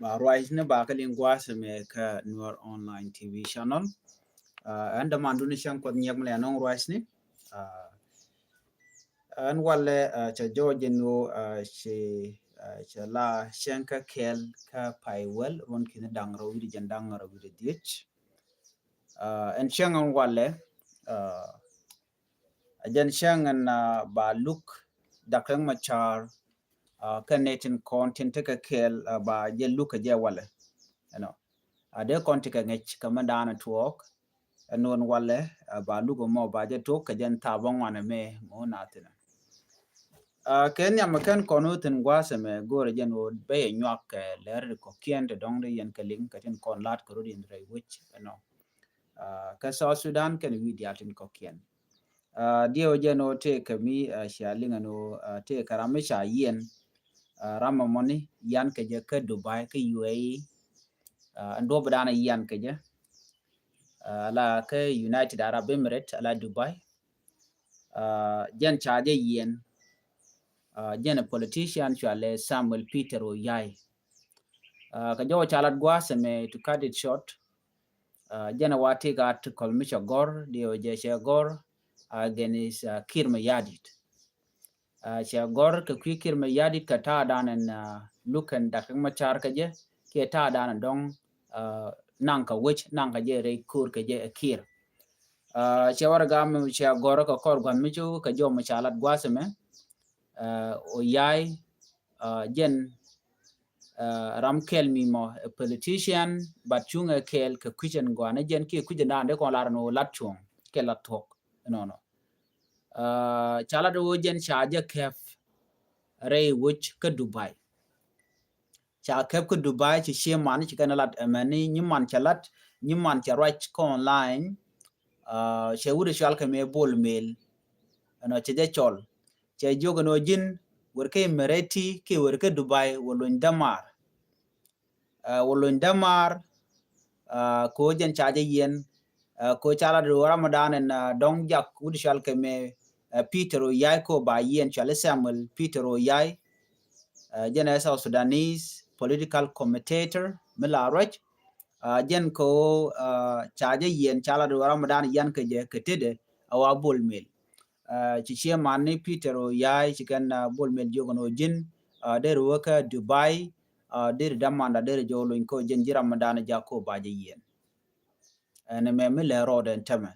Rwaisne ba ka lingwase me ka Noor Online TV channel. Anda manduni shan kwa nyag mle anong Rwaisne. An wale cha George no cha la shanka kel ka paiwel ron kina dangro widi jandangro widi dich. En shangan wale ajan shangan ba look dakang machar netin content ka kel ba je look je wale. Ade konti ka ngech kamandana tuok non wale ba lugo mo ba je tok ka jen tabong wana me mo natina Kenya makan konutin gwase me gore jen wo be nyak ler ko kiente dong de yen kaling ka jen kon lat ko rodin re which ka South Sudan kan wi diatin ko kien dio jeno te kami shalinga no te karame sha yen rama moni yan ka je ka Dubai ka UAE ando badana yan kaje la ka United Arab Emirates ala Dubai jen chaje yen jen a politician chale Samuel Peter Oyai ka jo chalat gwase me to cut it short jen wati gat kolmisha gor dio je she gor against Kirma Yadit she gor ka Kirma Yadit ka ta danen lukan dakang machar kaje ke ta danen dong nanka which nanka je re kur ke je kir chawar gam cha goro ka kor gwan michu ka jo machalat gwaseme Oyai jen ram kel mi mo a politician but chunga kel ka kujen gwana jen ki kujen ande ko lar no latchung ke latok no chala do jen chaje kef re which ka Dubai cha kep ko Dubai chi sheman chi kana lat amani nyman chalat nyman cha right ko online she wude shal ka me bol mail no che je chol che jogo no jin werke mereti ke werke Dubai wolon damar ko jen chaje yen ko chala do Ramadan en dong jak wude shal ka me Peter Oyai ko ba yen chale Samuel Peter Oyai jen South Sudanese political commentator milaraj jen ko chaje yen chala do Ramadan yan ke je ketede awa bol mel ci chairman ni Peter Oyai ci kan bol mel jogono jin de roka Dubai de damanda de jolo ko jen ji Ramadan jako baje yen ene me mele roden teme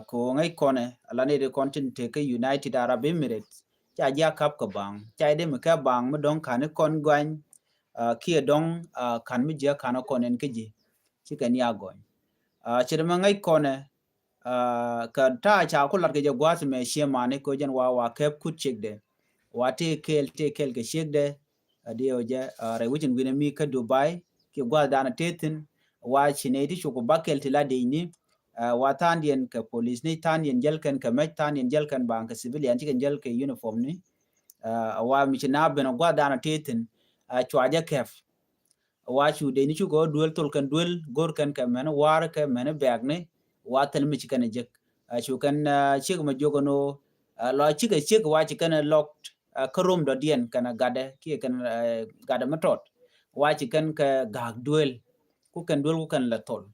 ko ngai kone alane de content ke United Arab Emirates cha ja kap ko bang cha de me ka bang mo don kan kon gwan kia dong kan mi je kan ko nen keji ci kan ya gon ci de ngai kone ka ta cha ko lat ke je gwas me shemane ko jen wa kep ku chekde wa te kel ke chekde dio je re wujin wina mi ka Dubai ki gwa dana tetin wa chinedi chuko bakel tilade ni wa tandien ka police ni tandien jelken ka met tandien jelken bank civilian ciken jelke uniform ni wa mi china beno gwa dana tetin chwaje kef wa chu de ni chuko duel tolkan duel gorkan ka men war ka men bag ni wa tel mi ciken jek chu kan chik ma jogono lo chik wa ciken locked karum do dien kana gade ki kan gade matot wa ciken ka gag duel ku kan duel ku kan la tol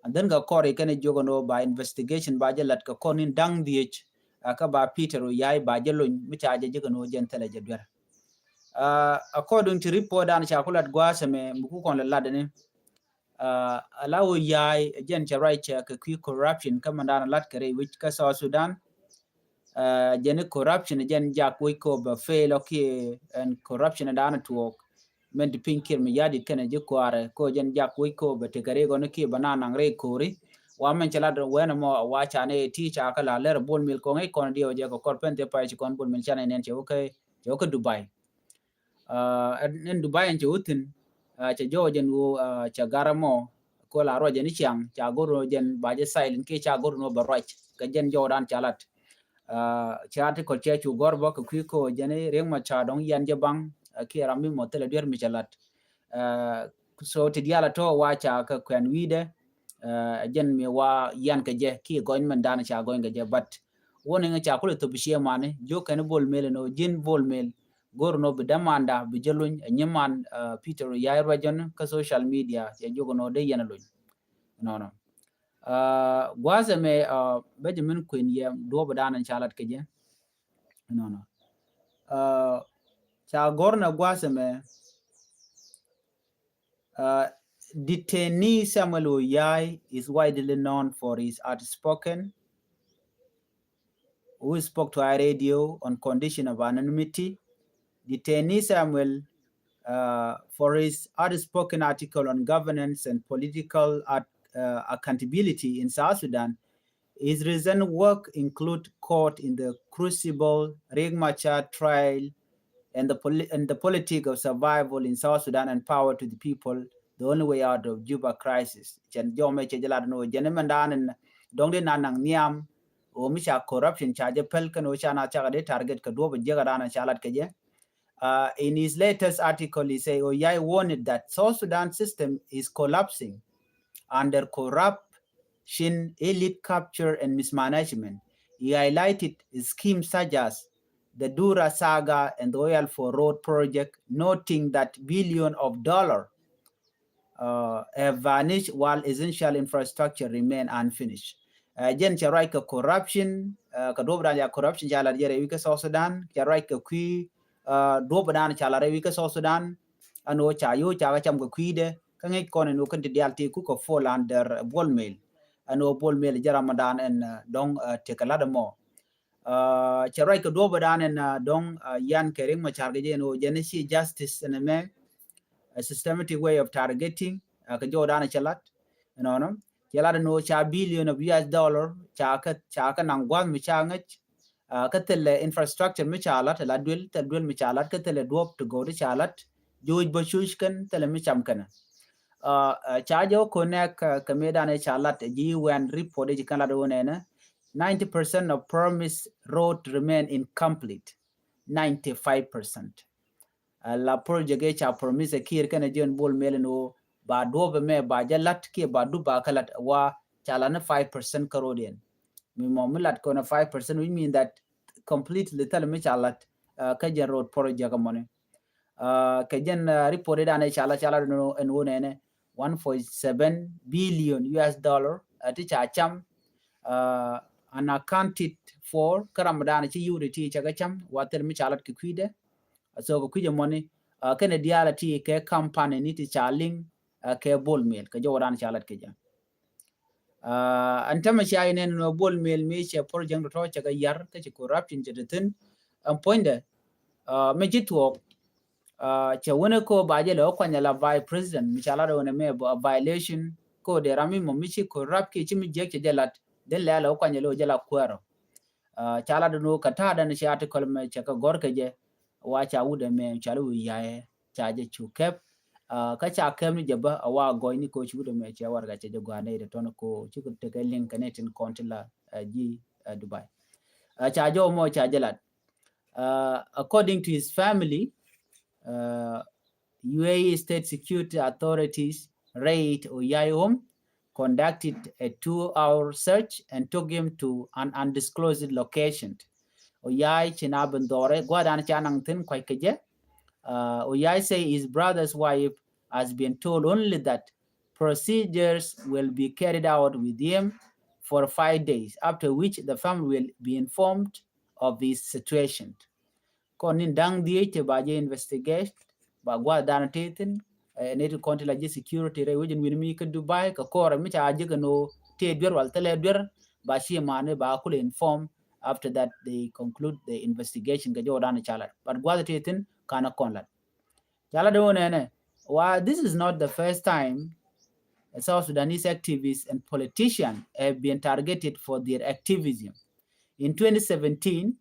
and then ga kore kan jogono by investigation ba jalat ka konin dang diech ka ba Peter Oyai ba jelon mi chaje jogono jen tele je dwer according to report an chakulat gwaseme muku kon la ladene allow Oyai jen cha right ka corruption kamandana lat kare which ka South Sudan jen corruption jen jak we ko ba fail okay and corruption and to men de pinkir mi yadi kana je kware ko jen jak we ko ba te kare go ne ki banana ngre kori wa men chala do wena mo wa cha ne ti cha kala ler bol mil ko ngai kon dio je ko korpente pa ci kon bol mil chana nen che okay Dubai en Dubai en utin cha jo jen wo cha garamo ko la ro jen chiang cha goro jen ba je silent ke cha goro no ba right ka jen jo dan chalat chati ko chechu gorbo ko ko jene reng ma cha dong yan je bang ki rami mo tele der mi chalat so ti diala to wa cha ka kwen wide jen mi wa yan ka je ki goin man dan cha goin ga je but woni nga cha ko to bi she mane jo kan bol mel no jin bol mel gorno be demanda be jelun nyeman Peter Yai region ka social media ya jogono de yanalun no gwaze me Benjamin Queen ye do badanan chalat keje no cha gorna gwaze me detainee Samuel Oyai is widely known for his outspoken who spoke to our radio on condition of anonymity. Detainee Samuel for his outspoken article on governance and political accountability in South Sudan. His recent work include court in the crucible Riek Machar trial and the politics of survival in South Sudan and power to the people, the only way out of Juba crisis. Chen jome che jalad no jenemandan dongde nanang niam o misha corruption charge pelkan o chana chagade target ka do jegadana chalat keje. In his latest article, he say Oyai warned that South Sudan system is collapsing under corruption, elite capture, and mismanagement. He highlighted schemes such as the Dura Saga and the Oil for Road project, noting that billions of dollars have vanished while essential infrastructure remain unfinished. Jen charai ka corruption, ka dobra ya corruption jala jere wika South Sudan, charai ka kui do badan chala rewi ka South Sudan ano chayo chaga cham ko kwide ka ngai kono no kan dialti ku ko fall under ball mail ano ball mail jara madan en dong tekalada mo charai ka do badan en dong yan kering ma charge je no genesi justice en me a systematic way of targeting ka jodan chalat no chalada no cha billion of US dollar cha ka nangwan mi changach ka tele infrastructure mi chalat la dwel mi chalat ka tele dwop to go to chalat juj bo shushkan tele mi cham kana chajo connect ka medan chalat ji when report ji kana do ne 90% of promised road remain incomplete 95% la project cha promise kir kana jon bol meleno ba do me ba jalat ke ba du ba kalat wa chalana 5% karodian mi momulat kona 5% we mean that completely tell me chalat kajen road project money kajen reported an chala no en wonene 1.7 billion US dollar ati cha cham unaccounted for karamadan chi unity chaga cham water mi chalat ki kwide so ko kwide money kene dialati ke company ni ti chaling ke bol mail ka jodan chalat ke jam antama shainen no bol mail me che project to chaga yar ka ci corruption jetin am poinde me jitwo che wona ko baje lo kwanya la vice president mi chala do ne me violation ko de rami mo mi ci corrupt ki ci mi je ke jalat den la lo kwanya lo jala kwaro chala do no kata da ne ci article me che ka gor ke je wa cha wude me chala wi yae cha je chu kep ka cha kem ni jaba awa goy ni ko chudo me che warga che joga ne de ton ko chuko te ka link ne tin kontila ji Dubai cha jo mo cha jalat according to his family UAE state security authorities raid Oyai home, conducted a 2-hour search and took him to an undisclosed location. Oyai chinabandore gwadan chanang tin kwai keje Oyai say his brother's wife has been told only that procedures will be carried out with him for 5 days, after which the family will be informed of his situation. Konin dang diete baje investigate ba gwa dan tetin ne to kontila je security re wajin win mi ka Dubai ka kora mi ta je no te dwer wal tele dwer ba shi mane ba kul inform after that they conclude the investigation ga jodan chala but gwa tetin kana konlat chala do ne why this is not the first time South Sudanese activists and politicians have been targeted for their activism. In 2017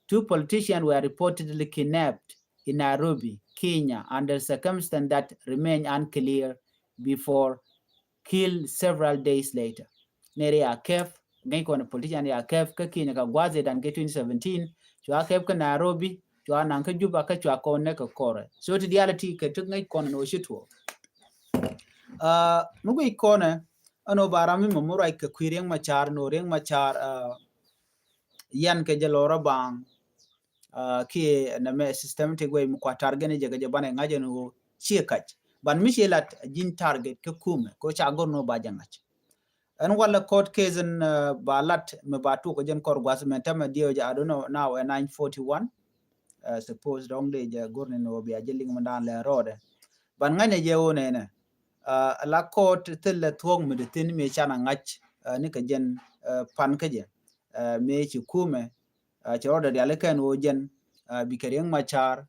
2 politicians were reportedly kidnapped in Nairobi, Kenya, under circumstances that remain unclear before killed several days later. Nere ya kef, ngai kona politician ya kef ka Kenya ka gwaze dan ke 2017, chwa kef ka Nairobi, chwa nan ka Juba ka chwa kone ka kore. So to reality ka tuk ngai kona no shitwo. Mugo ikone ano barami mamurai ka kwireng machar no reng machar yan ke jalora bang ki na me systematic way mu kwa target ne jaga jabane ngaje no chikach ban mishelat jin target ke kume ko cha gorno ba jangach an wala court case in balat me batu ko jen kor gwasmen tama dio ja I don't know now 941 suppose dong de ja gorne no bi ajeling mandan le rode ban ngane je wona ne la court tel thong me de tin me chana ngach ni ka jen pan ka je me chi kume ci order ya leken wo jen bi kereng machar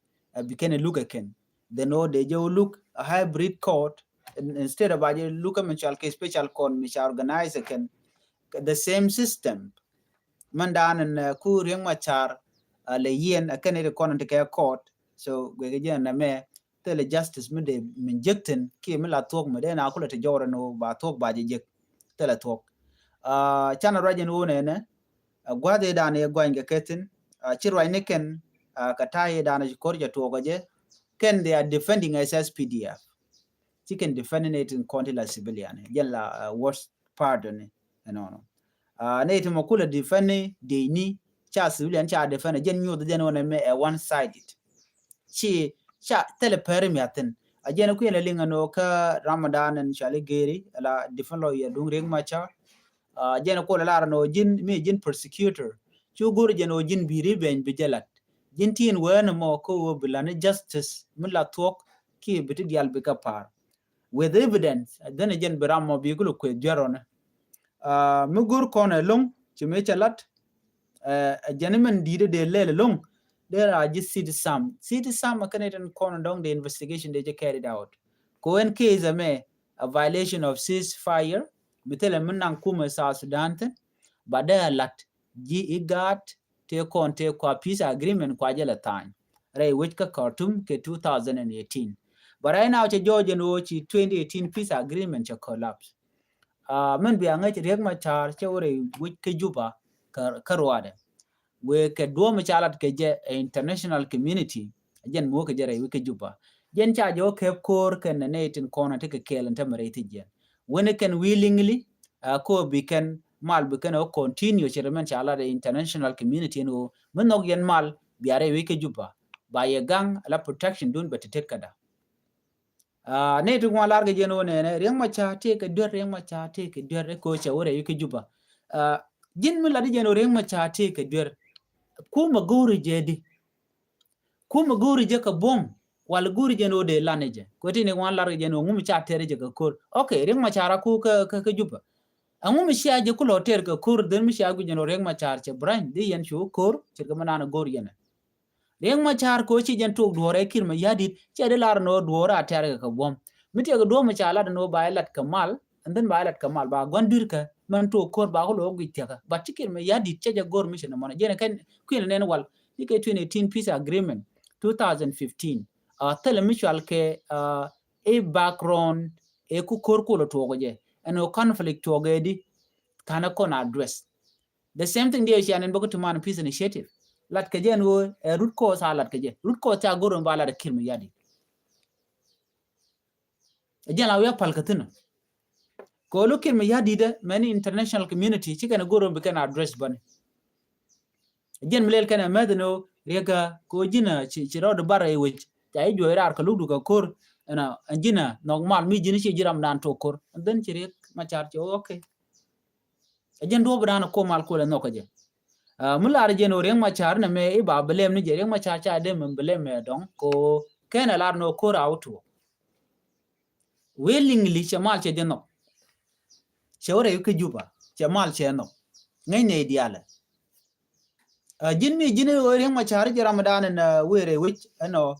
bi ken look again they know they jo look a hybrid court instead of a look a machal ke special court mi organize again the same system mandan and ku reng machar le yen akan e court ke court so we jen na me tele justice me de minjekten ki me la tok me de na kula te jora no ba tok ba je tele tok chana rajen wo ne gwade dane gwange ketin chirwai neken kataye dane korja togoje ken they are defending SSPDF chicken defending it in contila civilian yalla worst pardon no ne to makula defending de ni cha civilian cha defend jen nyu de jen one me one sided chi cha tele permiaten ajena ku yele linga no ka Ramadan and chale geri la defend lo ya dung reng macha jena ko la no jin me jin persecutor chu gur jeno jin biri ben bijalat jin tin wen mo ko bilane justice mulla tok ki biti dial be kapar with evidence then jen biram mo bi gulu ko jarona mu gur kono long ci me chalat gentlemen dide de lele long there are just city sam Canadian kono dong the investigation they carried out ko en case a violation of ceasefire mitele munang kuma sa Sudan bada lat ji igat te konte kwa peace agreement kwa jela tan rai which ka Khartoum ke 2018 but right now che Georgia no chi 2018 peace agreement che collapse men bi anga che rek ma char che ore which ke juba karwade we ke do ma chalat ke je international community jen mo ke jere we ke juba jen cha jo ke kor ken ne tin kona te ke kelen tamare ti jen when it can willingly ko bi can mal bi can continue chairman chala the international community no manog yen mal biare wike juba ba ye gang la protection dun bet tet kada ne tu ngwa larga jeno ne reng ma cha te ke dor reng ma cha te ke dor ko cha wore wike juba jin mi la di jeno reng ma cha te ke dor ku ma gori je ka bom wal guri jeno de laneje ko tine ngwa larga jeno ngum cha tere je ka kor okay reng ma chara ku ka juba angum siya je ku loter ka kur den mi siya gu jeno reng ma char che brain di yen shu kur che ga manana gor yene reng ma char ko chi jen tok duore kir ma yadit che de lar no duora tere ka bom mi te ga do ma chala no ba lat kamal and then ba lat kamal ba gondir ka man to kor ba ko lo gu teka ba tikir ma yadit che ja gor mi che na mona jene kan ku nen wal ni ke 2018 peace agreement 2015 tele mutual ke a background e ku kor ko lo togo je and no conflict togo di kana kon address the same thing there is an bogo to man peace initiative lat ke jen wo root cause lat ke je root cause ta goro mbala de kirmi yadi jen la we pal katuna ko lo kirmi yadi de many international community chikana goro be can address ban jen mlel kana medno rega ko jina ci ro de bare we tay joyrar ka ludu ka kor na anjina normal mi jini ci jiram dan to kor den ci rek ma char ci okay ajen do bana ko mal ko le noko je mular je no reng ma char na me ba belem ni je reng ma char cha de men belem me don ko kena lar no ko auto willingly chamal che de no chore yu ke juba chamal che no ngai ne diala jinmi jini reng ma char je ramadan na were which no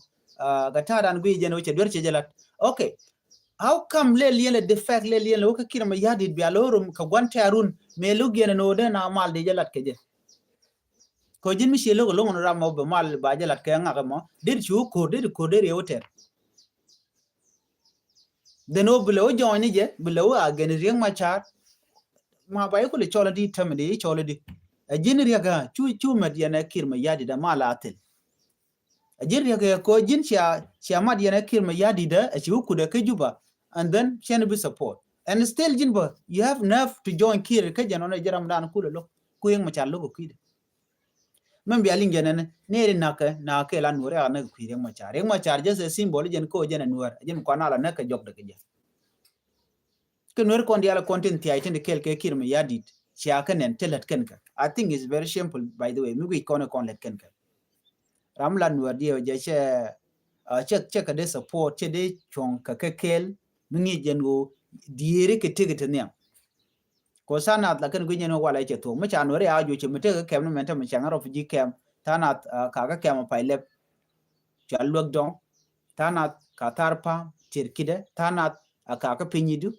gataran gui je no che dur che jelat okay how come le defect le ko kira ma yadit bi alorum ka gwante arun me lugene no de na mal de jelat ke je ko jinmi shelo lo ngono ramo be mal ba jelat ke ngaka mo dir chu ko de reoter de no below join je below again reng ma char ma bay ko le chola di tamde chola di jini riga chu madiana kirma yadi da mala atel jin riga ko jin cia madiana kirma yadi da chi ku da ke juba and then chen be support and still jin ba you have enough to join kir ka jano na jaram dan ku lo ku yeng ma chalo ko kide men bi alin genen ne rin na ke lan wore ana ku reng ma char just a symbol jen ko jen nuar jen ko na la na ka jok de ke ke nuar kon dia la content ti aitin de kel ke kir me yadit sia ka nen telet ken ka I think it's very simple by the way mi wi kon let ken ka ram lan nuar dia je che ka de support che de chong ka ke kel mi ngi jen go diere ke tigit ne ko sanat la kan gunyen wala che to ma cha no re aju che mete kem no menta ma changa rof ji kem tanat ka kem pa lep cha lok dong tanat ka tarpa tirkide tanat ka pinyidu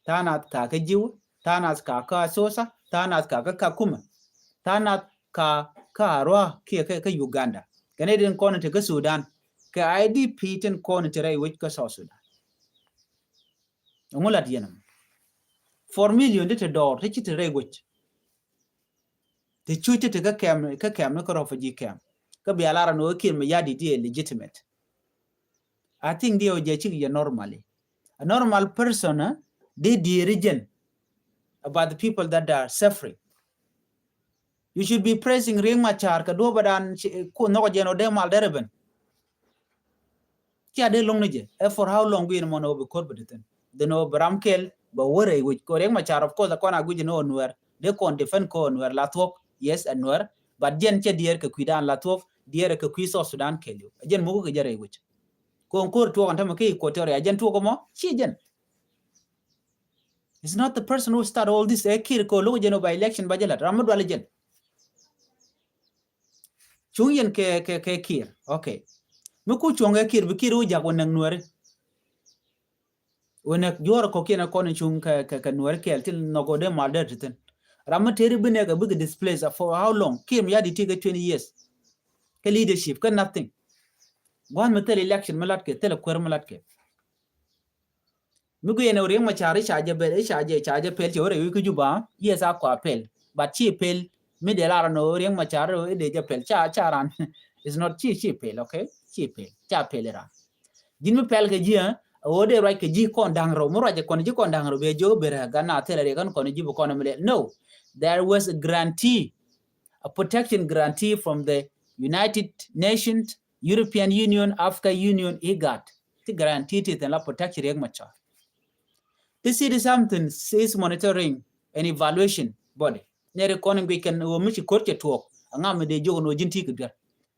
tanat ka jiw tanat ka sosa tanat ka kuma tanat ka arwa ke Uganda Canadian kono te ka Sudan ka IDP ten kono te rai wich ka South Sudan ngulat yenam 4 million de door te chite regwich te chuite te ka kem no ko refugee camp ka bi alara no kir me yadi di legitimate I think they oje chi normally a normal person they region about the people that are suffering you should be praising Riek Machar ka do badan ko no jeno de mal dereben kia de long nije for how long we no be court bedeten de no bramkel ba wore which ko Riek Machar of course akona guji no nuer de kon defend ko nuer la tok yes nuer but jen che dier ka kwidan la tok dier ka kwiso Sudan kelio jen mugo ke jare which ko onkur to on tamake ko tore jen to ko mo chi jen it's not the person who start all this kir ko lo jeno by election bajelat ramad wala jen chungen ke kir okay muku chonge kir bi kir uja ko nang nuer wona jor ko kena kon chung ka nuer kel til nogode malder tin ramateri bine ga big displays for how long kim ya di take 20 years ke leadership ka nothing wan metel election malat ke tel kwer malat ke mugu yene Riek Machar chaje pel ti ore ku juba yes akwa pel but chi pel mi de la no Riek Machar de je pel cha ran is not chi pel okay chi pel cha pel ra din mi pel ke ji ode right ke ji kon dangro mo raje kon ji kon dangro be jo bere gana tele kan kon ji kon mele no there was a guarantee a protection guarantee from the United Nations European Union Africa Union IGAD the guarantee it and la protection Riek Machar this is something is monitoring and evaluation body ne recording we can wo mi ko ke to anga me de jo no jinti ke der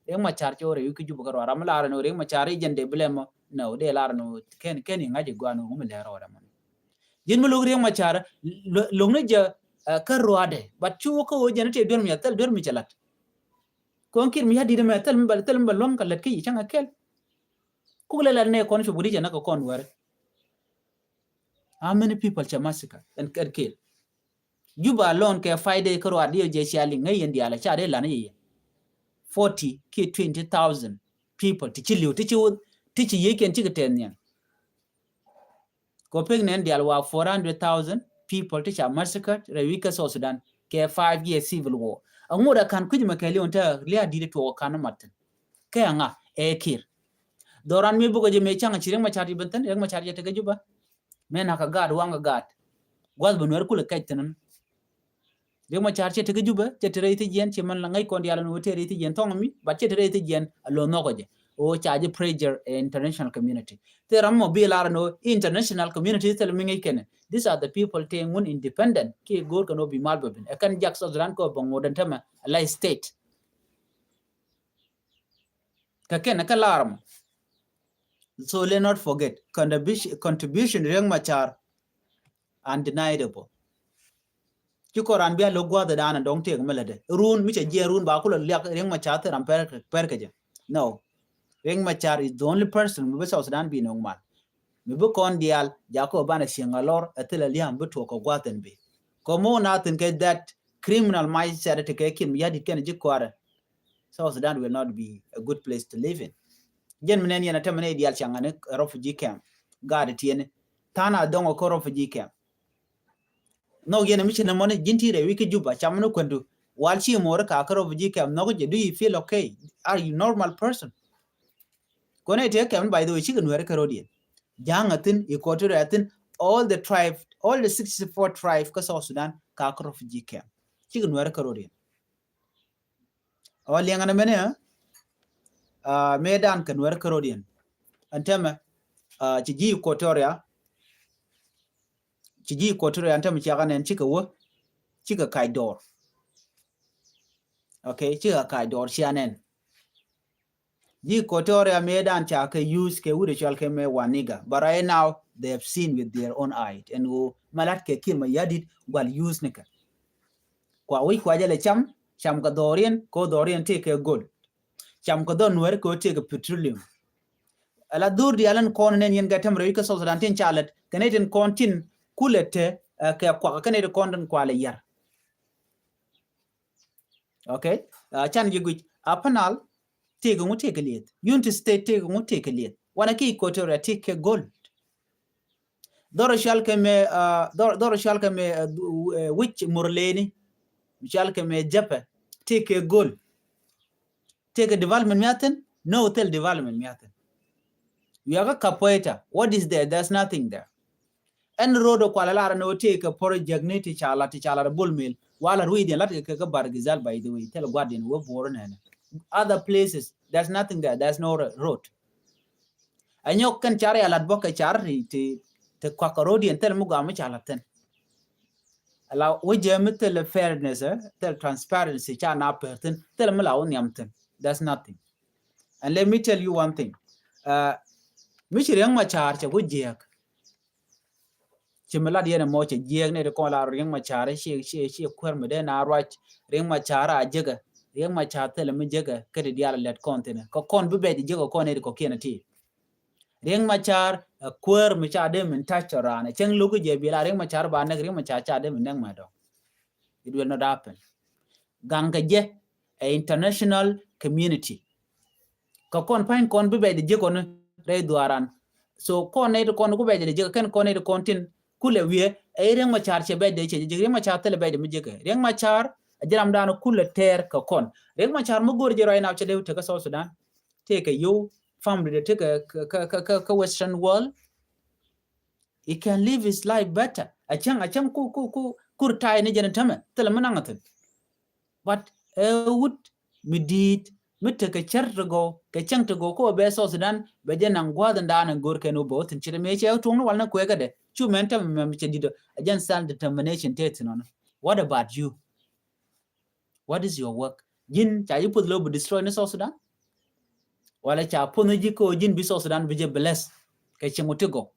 Riek Machar chore yu ki ju bugaro ramala no Riek Machar jende blemo no de lar no ken ngaji gwanu mu le ro man jin mu Riek Machar longne je ka roade but chu ko jene te dur mi yatal dur mi chalat ko kir mi hadi de metal mbal lom kalat ki changa kel ku le la ne kon fu budi jana ko kon war how many people cha massacre and kill Juba alone ke faide ko roade je chali ngai yendi ala cha de la ne 40 ki 20,000 people ti chiliu ti chi yeken ti geten yan ko peg nen dial wa 400,000 people ti cha massacred rewika South Sudan ke 5 year civil war angoda kan kujima ke leonta lia dire to kan matten ke anga kir doran mi bugo je me changa chireng ma chari benten Riek Machar je te juba men aka gad wanga gad gwal bunwer kula kaitan Riek Machar che te juba che tere ti jen che man la ngai kon dial no tere ti jen tongi ba che tere ti jen alo nogoje o charge pressure international community there am mobilar no international community tel mi ngai ken these are the people taking one independent ki gor kan obi malbabin e kan jak Sudan ko bon modan tama lai state ka ken ka larm so let not forget contribution Riek Machar undeniable ki koran bia lo gwa da dana dong te melade run mi che je run ba ko le Riek Machar te ram per ke je no Riek Machar is the only person we South Sudan be no man me bu kon dial jako bana singalor atela liam bu to ko gwaten be ko mo na tin ke that criminal mindset te ke kim yadi ken ji kwara South Sudan will not be a good place to live in jen menen yana tamane dial changane refugee camp gade tiene tana dongo ko refugee camp no yene mi chene mone jintire wiki juba chamno kwendu walchi more ka karo refugee camp no do you feel okay are you normal person kone te kam by the way chicken were karodian jangatin equatoriatin all the 64 tribe ka South Sudan ka refugee camp chicken were karodian liang ana mene medan kan wer karodian antama ci Equatoria antama ci ganen ci ka wo ci ka kai dor okay ci ka kai dor sianen ji Equatoria medan cha ka use ke wude chal ke me waniga but right now they have seen with their own eyes and malat ke kin ma yadit gwal use nika kwa wi kwa jale cham ka dorian take ke gold cham ka don wer ko take petroleum ala dur di alan kon nen yen gatam re ka so Sudan tin chalet kaneten kontin kulete ke kwa kanete kondan kwa le yar okay chan jigu apanal take ngu take liet unity state take ngu take liet wana ki Equatoria take gold doro shalke me which murleni shalke me japa take gold take development miaten no hotel development miaten yaga kapoeta what is there there's nothing there en rodo kwala lara no take project ni ti chala bulmil wala ruidi lat ke bargizal by the way tell guardian wo borona other places there's nothing there there's no road anyok kan chare alat boka charri te kwakarodi tel mugamu chalaten ala wije mitel fairness tel transparency cha na perten tel mulaw nyamten there's nothing and let me tell you one thing michireng machar che wujek chimela diene mo che jek ne ko la reng machar she kwer mede na rach reng machar ajega reng machar tel mi jega kede diala let content ko kon bebe di jego kon ne ko kenati reng machar kwer mi cha de min tachorana cheng lugu je bila reng machar ba ne reng machar cha de min nang ma do it will not happen ganga je a international community ko kon pain kon bebe de jego ne re duaran so kon ne kon ko be de jego ken kon ne kontin kule wie e reng machar che be de che reng machar tele be de mi jega reng machar ajiram dano kule ter ka kon reng machar mo gor je right now che de te ka South Sudan take you family they take a Western world, he can live his life better. Achang kur tai ni jana tama tala manangatin. But would midit mitte ka chargo ka chang to go ko be South Sudan be janang gwadan dan ngor kenu bot chire me che tungno walna kwega de chu mentam me che dido ajan stand determination tetino. What about you? What is your work? Jin cha you put low destroy in South Sudan? Wala cha pono jiko jin bi South Sudan bije bless kay chemotego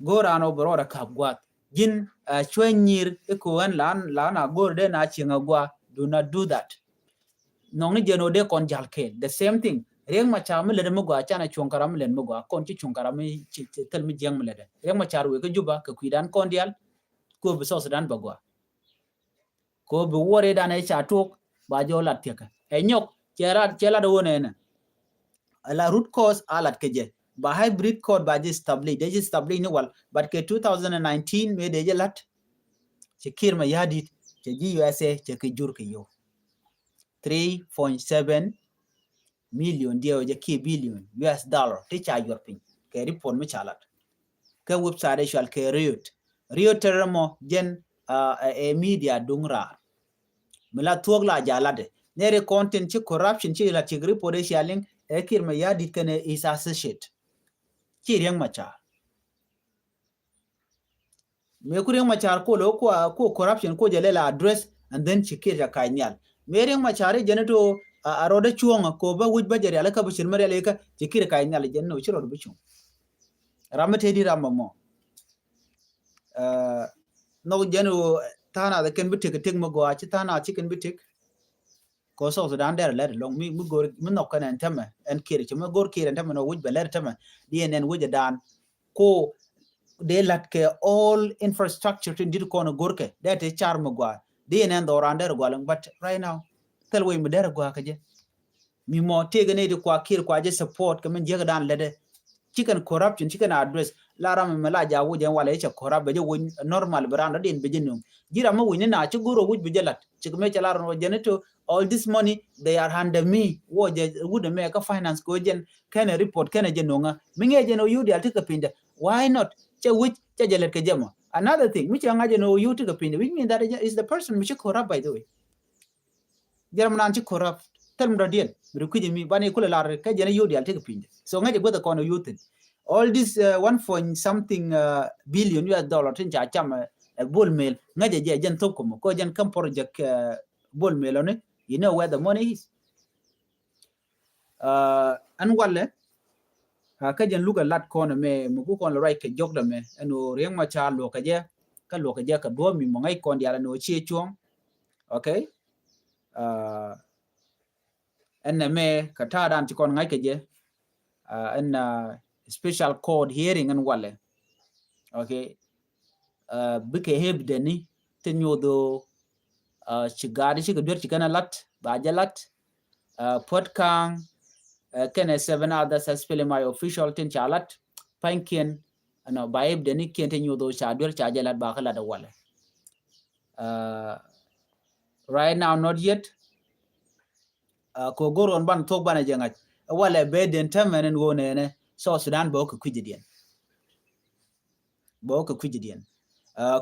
gorano broda kabgwat jin chwenyir ekoan lan agor de na chinga gwa do not do that nongni jeno de kon jalke the same thing reng ma cha mele de mugwa chana chonkaram len mugwa kon chi chonkaram tel mi jeng mele de reng ma charwe ko juba ko kwidan kon dial ko bi South Sudan bagwa ko bi wore dan ay cha tok ba jo lat teka enyok chela do wona ala root cause alat keje ba hybrid code ba je established ni wal but ke 2019 me de lat che kirma yadit che USA che ke jur ke yo 3.7 million dio je ke billion US dollar te cha yorpin ke report me chalat ke website shal ke riot termo gen a media dungra mala togla jalade nere content chi corruption chi la chigri potentialing ekir ma yadit kane is associate chi riang machar me ku riang machar ko lo ko corruption ko jele la address and then chikir ya kanyal me riang machar jeneto aroda chuonga ko ba wuj ba jere ala ka bishir mare le ka chikir kanyal jenno chiro do bichu ramate di ramamo no jenu tana da ken bitik tik mo go achi tana chicken bitik ko South Sudan der let long mi gor mi nokkan en tama en kire ci ma gor kire tama no wuj ba let tama dien wuj dan ko de lat ke all infrastructure to dir ko no gorke that is charm gwa dien en do rander gwalang but right now tel way mi der gwa ka je mi mo tege ne de kwa kire kwa je support ka men je dan lede chicken corruption chicken address la ram me la ja wuj en wala e corrupt be je won normal brand din be je no jira ma wuj na ci goro wuj be je lat ci me ci la ron jeneto all this money they are under me wo je would make a finance go gen can report can je nonga minge je no yudi altika pinda why not che which che jelet ke jema another thing which anga je no yudi ka pinda which mean that is the person which corrupt by the way German chi corrupt term radian rukuje mi bani kula lar ka jena yodi al take pinje so ngaje bota kono youth all this 1 point something billion US dollar tin cha cham bull mail ngaje je jen top ko jen kam project bull mail on you know where the money is an walle ka jen luga lat kono me mu ko kono right ke jogda me eno reng ma cha lo ka je ka do mi mo ngai kon diala no chi chuong okay en me ka ta dan ti kon ngai ke je en special court hearing an walle okay bike hebdeni tenyodo chigadi chi gdur chi kana lat ba jalat podkang kene 7 others especially my official tin chalat pankien ano ba hebdeni ken tenyodo cha dur cha jalat ba kala da wale right now not yet ko goron ban tok bana jengat wale be den tamenen wone ne so Sudan bo ko kujidien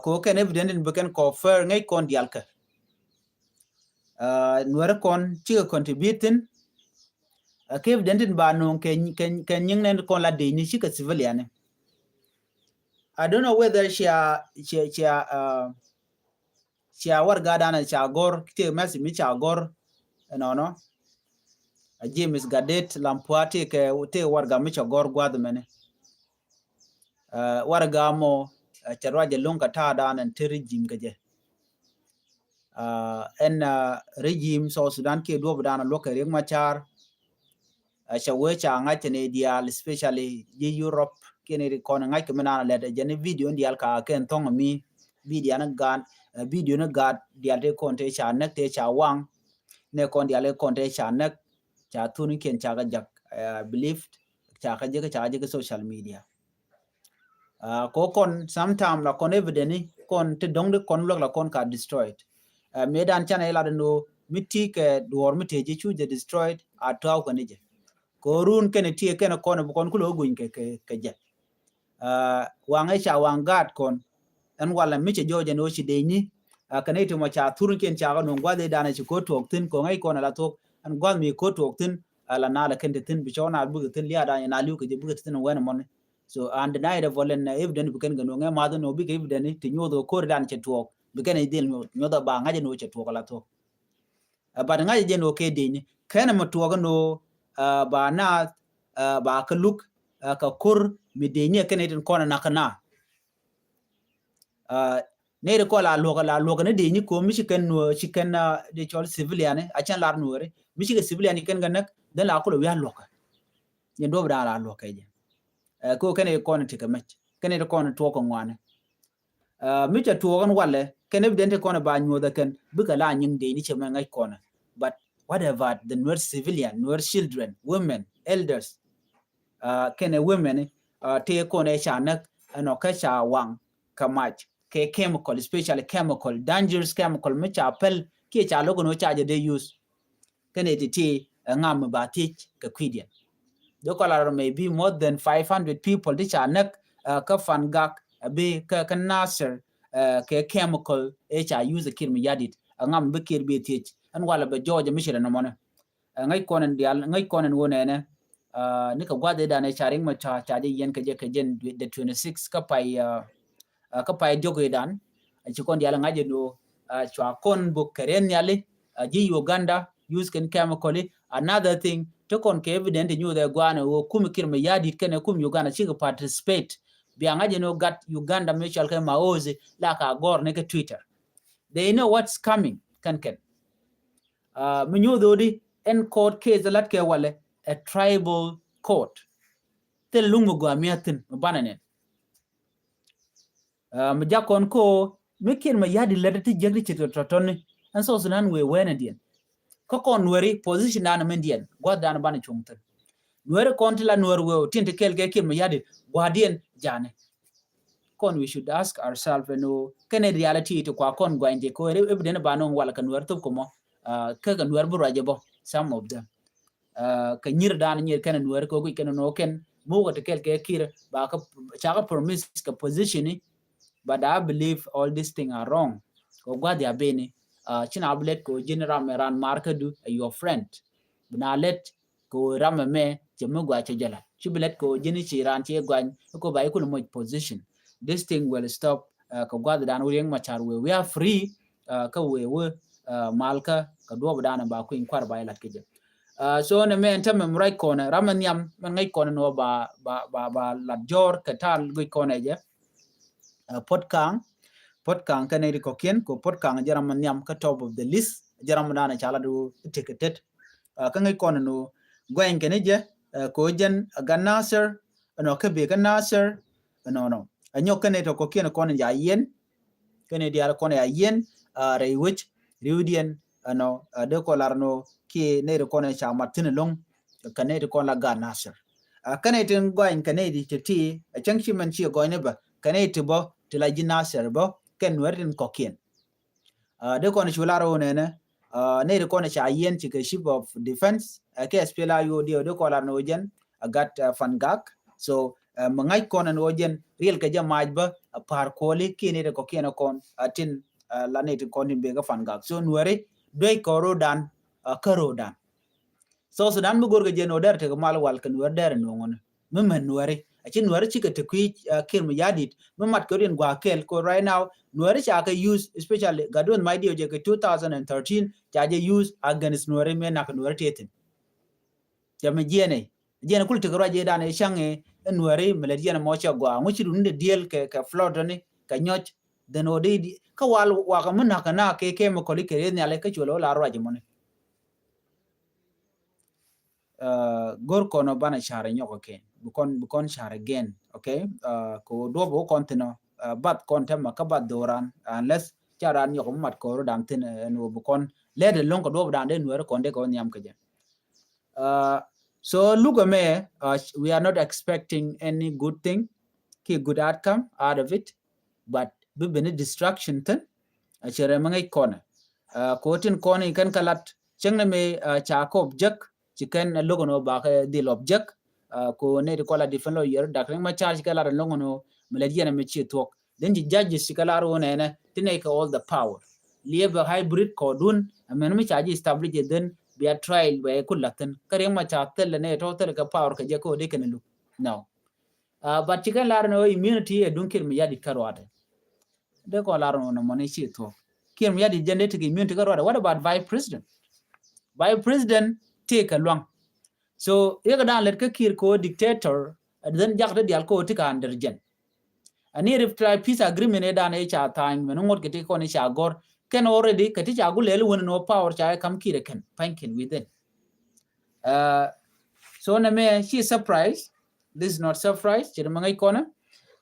ko ken evident beken ko fer ngai kon dialka nuara kon chi contributing ke evident ba non ken nying nen kon la de ni chi ka civilian I don't know whether she warga dana cha gor te masi mi cha gor no James Gadet Lampuati ke te warga mi cha gor gwad mene warga mo charwaje longa ta dana regime kaje en regime so Sudan ke do dana lokere machar chawe cha ngate dial especially Europe kene kon ngai ke menana le de video dial ka ken tong mi video na gad dial de kon te cha nek te cha wang ne kon dial kon te cha nek cha tuni ken cha ga jak believed cha ka je social media ko kon sometime la kon evidently kon te dong de kon lok la kon ka destroyed medan chana ila no miti ke dor miti je chu je destroyed ataw kan je ko run ken tie ken kon kon kulo gun ke je wangai cha wangat kon an wala mi che joje no chi de ni kanai to ma cha turun ken cha ga no gwa de dana chi ko tok tin ko ngai kon la tok an gwa mi ko tok tin ala na la ken de tin bi chona bu tin liya da na liu ke je bu tin wen mon so and na ida volen evident bu ken ga no ngai ma do no bi ke evident ti nyodo ko dan che tok bi ken idil nyodo ba ngaje no che tok la tok ba ngaje je no ke de ni kana ma tok no ba na ba ka luk ka kur mi de ni ken idin kona na kana ne re ko la loga ne de ni ko mi chicken no chicken de chol civilian a chan lar no re mi chicken civilian ken ga nak da la ko ya loka ni do bra la loka je ko ken e ko ne tika mech ken e ko ne to ko ngwane mi cha to gon wale ken evident ko ne ba nyu da ken bu ka la nyin de ni che ma ngai ko ne but whatever the nur civilian nur children women elders ken e women te ko ne cha nak no ka cha wang kamach ke chemical especially chemical dangerous chemical me chapel ke cha logo no charge they use can it ngam ba teach ka kwidian do kolar maybe more than 500 people this anak ka fangak be ka nasser ke chemical cha use kir mi yadit ngam be kir be teach an wala be George Michel no mona ngai konen dial ngai konen wona ne ni ka gwade da ne charing ma cha je yen ka je ka jen the 26 ka pai ka pai jogedan ci kon yalla ngaje do chwa kon bu keren yali ji Uganda use ken chemical another thing to kon ke evident new the gwana wo kum kirme yadi ken kum Uganda ci participate bi ngaje no gat Uganda mutual ke maozi la ka gor ne ke Twitter they know what's coming ken mi nyu do di en court case lat ke wale a tribal court tel lungu go amiatin bananen jakon ko mikin ma yadi ledati jagdi chito totoni and so Sudan we wenedian ko kon weri position an mendian gwadan ban chungtan weri kontila nwer we tinte kelge kin ma yadi gwadien jane kon we should ask ourselves no can reality to kwa kon gwanje ko evident banon wala kan wer to komo ka kan wer buraje bo some of them ka nyir dan nyir kan wer ko ken no ken mo ko kelge kir ba ka cha promise ka position but I believe all these things are wrong ko gwadi abeni china ablet ko general meran marka du your friend bna let ko ramame chemu gwa chejala chibilet ko jini chiran che gwan ko bai ko mo position this thing will stop ko gwa dan wiyeng machar we are free ka we malka ka do dan ba ko in kwar bai lat keje so ne men tam mrai ko na ramanyam man ngai ko no ba lat jor ka tal gui ko ne je potkang kanedi ko kien ko potkang jaram nyam ka top of the list jaram dana chala du ticketed ka ngai kono no gwen keneje ko jen gannaser no ke be gannaser no anyo kane to ko kien kono ya yen kanedi ala kono ya yen rewich riudien no de ko larno ki ne de kono cha martin long kanedi kono la gannaser kanedi gwen kanedi titi changchi man chi go ne ba kanedi bo tila jinnaser bo ken werin kokien de kono chularo ne ne de kono cha yen chi chief of defense ke spela yo de ko la no jen agat fangak so mangai kono no jen real ke jamaj ba par koli kini de kokien kon atin la ne de kono be ga fangak so nuere doy korodan karodan so sudan mu gorga jen oder te mal wal kan wer der no ngon men nuere achin nuere chi ke te kwi kirmu yadit mamat korin gwa kel ko right now nuere cha ka use especially gadon my dio je 2013 cha je use against nuere me nak nuere teten jame jene kul te garaje dane change nuere mele jene mo cha gwa ngo chiru nde diel ke flood ni ka nyoch den odi ka wal wa ka mun na ke mo koli ke ne ale ka chulo la raje mon gor kono bana share nyoko ken bukon share again okay ko do bo kontino bat kontem ka bat doran unless charan nyoko mat ko dam tin no bukon lede long ko do dan de nuer konde ko nyam ke so look me we are not expecting any good thing ki good outcome out of it but be bene distraction tan chere mangai kona ko tin kona kan kalat chengne me cha ko object chicken logo no ba deal object ko ne ko la different lawyer dakring ma charge kala logo no meladiana me chi talk then the judges kala ro ne take all the power live a hybrid codun men me charge establish then be a trial by kullatan kare ma cha tel ne total ka power ka je ko de kan lu no but chicken la no immunity e dunkir me yadi karwata de ko la no money chi talk kir me yadi genetic immunity karwata what about vice president take along so yega dan let ka kir ko dictator then jakta dial ko tika undergen ani if try peace agreement e dan e cha time men ngot ke ko ni cha gor ken already ke ti cha gulel won no power cha kam kire ken pankin within so na me she surprised this is not surprise che mangai kona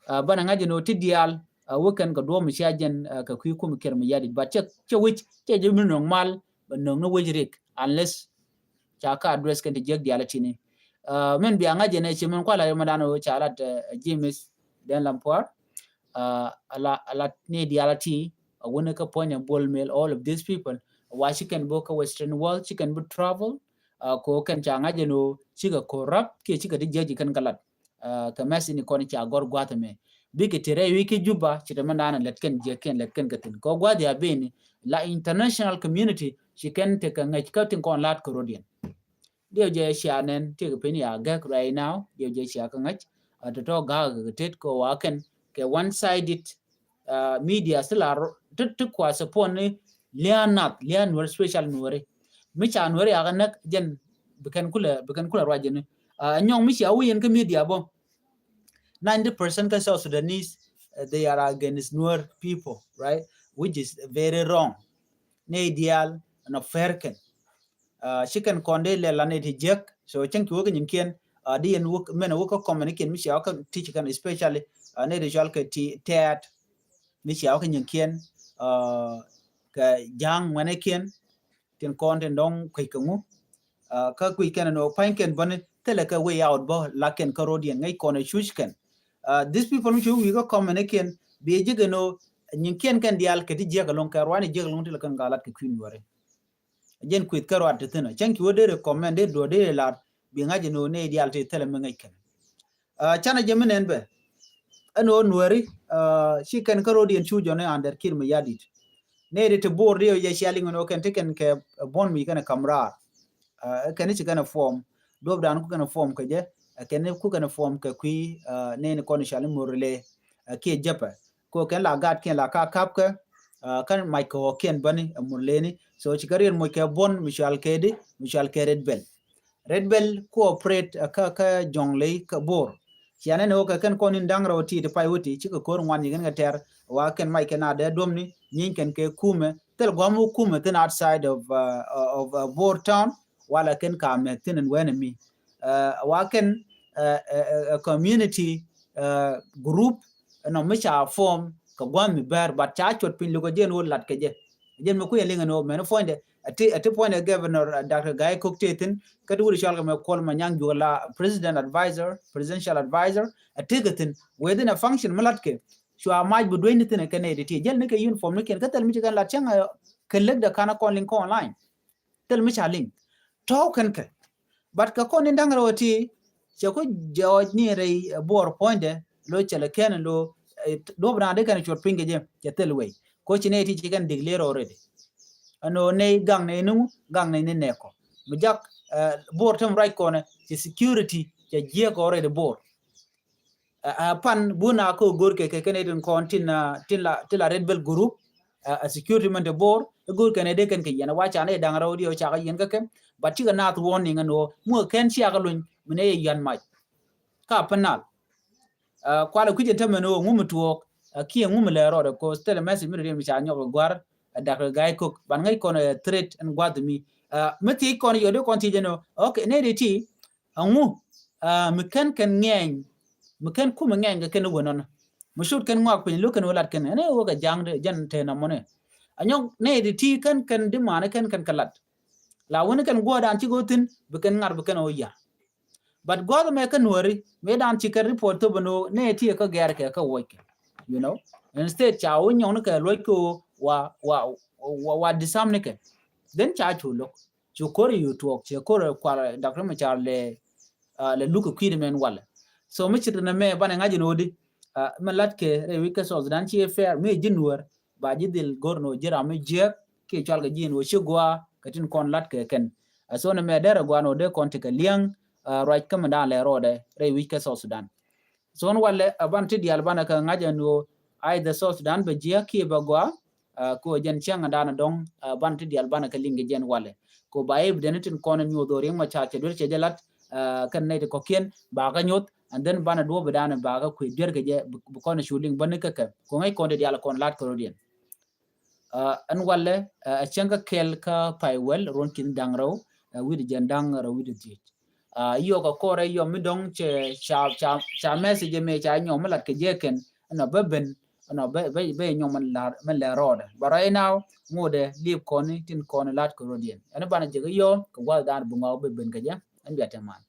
bana ngaje no ti dial woken ko do mi chajen ka ku kum ker mi yadi but che which che je mi normal no wejrik unless chaka address kan jeg dialati ni men bi anga jene che men kwala madano chalat James den Lamport ala ni dialati wona ka point ball mail all of these people why she can book a western world she can book travel ko kan changa jeno chiga corrupt ke chiga de jeji kan galat ka mesini ko ni cha gor gwata me bi ke tere wiki juba chita mandana letken gatin ko gwadi abeni la international community she can take a ngach katin kon lat korodian dio je shanen te peni aga right now dio je shaka ngach to ga tet ko waken ke one sided media stilar to kwa support ni lian wor special nuore mi cha nuore aga nak jen bekan kula rajene nyong mi cha wen ke media bo 90% ka South Sudanese they are against Nuer people right which is very wrong ne ideal no fairken chicken konde le lane ti jek so chen ki wogen kien di en wok men wok communicate mi sia ka teach kan especially ne de jal ka ti tat mi sia ka nyen kien ka jang wane kien tin konde ndong kai kangu ka kui ken no panken ban tele ka way out bo laken ka rodien ngai kone chuchken these people who we go communicate be jigeno nyen kien kan dial ka ti jek lon ka rwani jek lon til kan galat ka queen wore jen kwit karo atena chanki wode recommended do de la bi ngaje no ne dial te tele me ngai ken chana jemenen be ano nueri shi kan karo dien chu jone under kir me yadit nede to bor dio ya shaling no ken teken ke bon mi kana kamrar ken ci kana form dob dan ku kana form ke je ken ku kana form ke kui ne kon shaling morle ke japa ko ken la gat ken la ka kap ke kan michael ken bani morleni so ci career mo ke bon michal kede red bell cooperate ka jonglei ka bor chiane no ka kan konin dangra oti de payuti ci ko kor ngwan yin ngater wa ken mai ken ade domni nyin ken ke kume tel gwamu kume tin outside of bor town wala ken ka me tin wenemi wa ken community group no misha form ka gwami ber but cha chot pin lugo jen wol lat ke jen me ku yelinga no me no fonde ati point governor Dr. Guy Koktetin kaduri shalga me kol manyang jola presidential advisor atigatin within a function malatke sho amaj bu doyni tin ken editi jel ne ke uniform ne ken katal mi kan la changa kelek da kana calling online tel mi chaling token ke but ka kon ndangara wati chako jawaj ni rei bor point lo chele ken lo do brande kan chot pinge je tel we ko chine ti kan declare already ano ne gang ne neko mujak bor tam right corner ci security ci je ko already bor pan buna ko gor ke den kon tin la red bell group a security man de bor gor ke ne de ken ke yana wa cha ne dang raw dio cha ga yen ka ken but ci ga not warning no mo ken ci ga lun mene yan mai ka panal kwala kuje tamano ngumu tuok ki ngumu le ro ko tele message mi de mi cha nyob gwar Dr. Guy Cook ban ngai kono threat and gwadmi meti kono yodo konti jeno okay ne de ti angu mekan kan ngeng mekan kuma ngeng ga ken wonon mushut kan ngak pin lu kan walat kan ne wo ga jang de jan te na mone anyo ne de ti kan de mane kan kalat la woni kan godan ci gotin bekan ngar bekan o ya but god me kan wori me dan ci kan report to bono ne ti ka ger ke ka woke you know instead cha wo nyon ka lo ko wa disamne ke then cha chulo chukori you talk chukori kwa Dr. Machar le luku kwiri men wala so mi chitna me bana ngaji nodi malat ke re wika so dan chi fair me jinwar ba jidil gorno jira me je ke chalga jin wo shugwa katin kon lat ke ken so na me dere gwano de kon te liang right kam da le rode re wika so Sudan so on wala abanti di albana ka ngaji no ai the so Sudan be je ke ba gwa ko jen changa dana dong banti di albana ka linge jen wale ko bae denetin kono nyodo ring ma cha dur che jalat kan ne ko kien ba ga nyot and then bana do bedana ba ga ku der ga je bu kono shuling ban ka ko ngai konde di ala kon lat ko rodien an wale a changa kel ka paiwel ron kin dangraw wi di jandang ra wi di dit yo ko kore yo mi dong che cha message me cha nyom lat ke je ken na beben no be nyom man la roda but right now ngode lip koni tin koni lat ko rodien ana bana je yo ko wa dan bunga be ben ka ja an biata man